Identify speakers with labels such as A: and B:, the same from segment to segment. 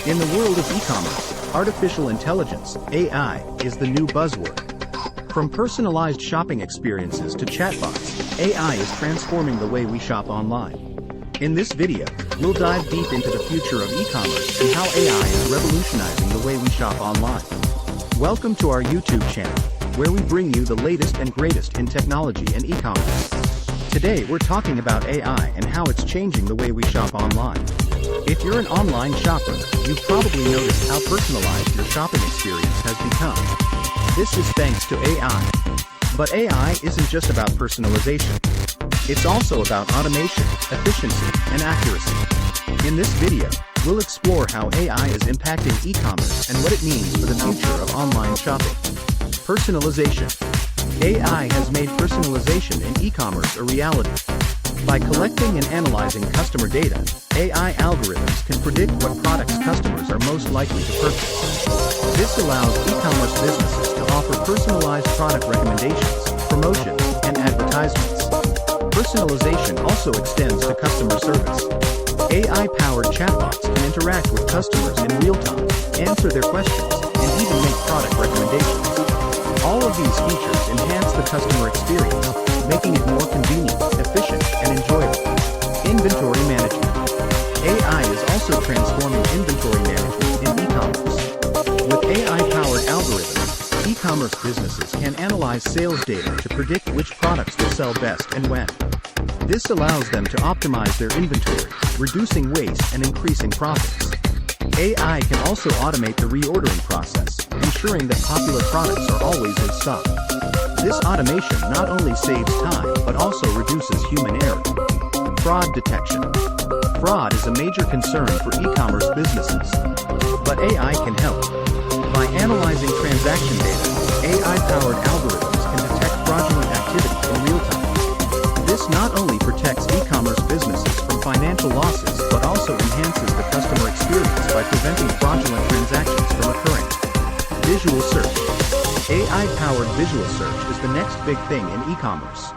A: In the world of e-commerce, artificial intelligence, AI, is the new buzzword. From personalized shopping experiences to chatbots, AI is transforming the way we shop online. In this video, we'll dive deep into the future of e-commerce and how AI is revolutionizing the way we shop online. Welcome to our YouTube channel, where we bring you the latest and greatest in technology and e-commerce. Today we're talking about AI and how it's changing the way we shop online. If you're an online shopper, you've probably noticed how personalized your shopping experience has become. This is thanks to AI. But AI isn't just about personalization. It's also about automation, efficiency, and accuracy. In this video, we'll explore how AI is impacting e-commerce and what it means for the future of online shopping. Personalization. AI has made personalization in e-commerce a reality. By collecting and analyzing customer data, AI algorithms can predict what products customers are most likely to purchase. This allows e-commerce businesses to offer personalized product recommendations, promotions, and advertisements. Personalization also extends to customer service. AI-powered chatbots can interact with customers in real time, answer their questions, and even make product recommendations. All of these features enhance the customer experience, making it more convenient, efficient, and enjoyable. Inventory management. AI is also transforming inventory management in e-commerce. With AI-powered algorithms, e-commerce businesses can analyze sales data to predict which products will sell best and when. This allows them to optimize their inventory, reducing waste and increasing profits. AI can also automate the reordering process, ensuring that popular products are always in stock. This automation not only saves time, but also reduces human error. Fraud detection. Fraud is a major concern for e-commerce businesses. But AI can help. By analyzing transaction data, AI-powered algorithms can detect fraudulent activity in real time. This not only protects e-commerce businesses from financial losses, but also enhances the customer experience by preventing fraudulent transactions from occurring. Visual search. AI-powered visual search is the next big thing in e-commerce.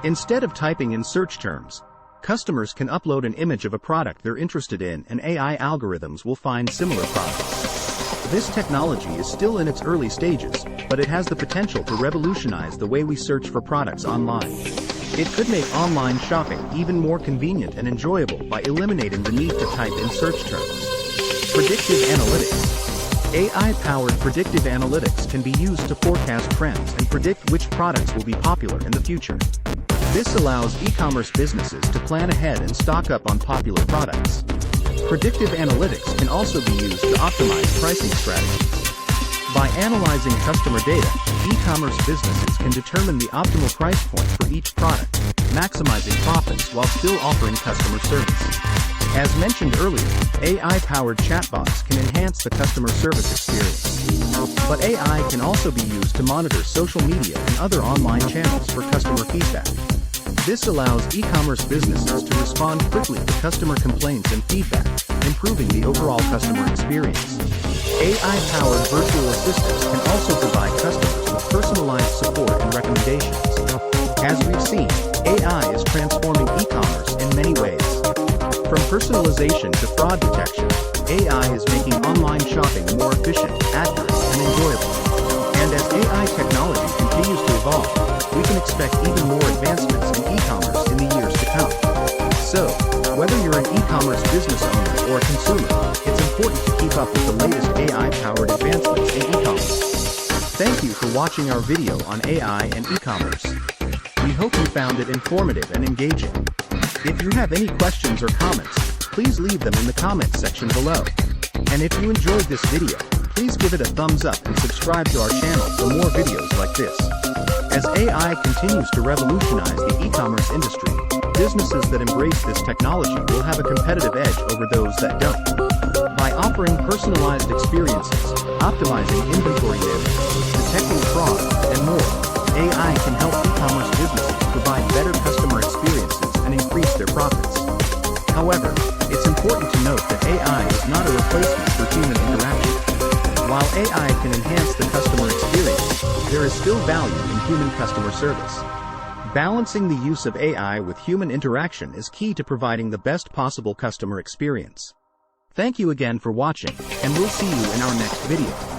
A: Instead of typing in search terms, customers can upload an image of a product they're interested in and AI algorithms will find similar products. This technology is still in its early stages, but it has the potential to revolutionize the way we search for products online. It could make online shopping even more convenient and enjoyable by eliminating the need to type in search terms. Predictive analytics. AI-powered predictive analytics can be used to forecast trends and predict which products will be popular in the future. This allows e-commerce businesses to plan ahead and stock up on popular products. Predictive analytics can also be used to optimize pricing strategies. By analyzing customer data, e-commerce businesses can determine the optimal price point for each product, maximizing profits while still offering customer service. As mentioned earlier, AI-powered chatbots can enhance the customer service experience. But AI can also be used to monitor social media and other online channels for customer feedback. This allows e-commerce businesses to respond quickly to customer complaints and feedback, improving the overall customer experience. AI-powered virtual assistants can also provide customers with personalized support and recommendations. As we've seen, AI is transforming e-commerce in many ways. From personalization to fraud detection, AI is making online shopping more efficient, accurate, and enjoyable. And as AI technology continues to evolve, we can expect even more advancements in e-commerce in the years to come. So, whether you're an e-commerce business owner or a consumer, it's important to keep up with the latest AI-powered advancements in e-commerce. Thank you for watching our video on AI and e-commerce. We hope you found it informative and engaging. If you have any questions or comments, please leave them in the comments section below. And if you enjoyed this video, please give it a thumbs up and subscribe to our channel for more videos like this. As AI continues to revolutionize the e-commerce industry, businesses that embrace this technology will have a competitive edge over those that don't. By offering personalized experiences, optimizing inventory management, detecting fraud, and more, AI can help e-commerce businesses provide better customer experiences and increase their profits. However, it's important to note that AI is not a replacement for human interaction. While AI can enhance the customer experience, there is still value in human customer service. Balancing the use of AI with human interaction is key to providing the best possible customer experience. Thank you again for watching, and we'll see you in our next video.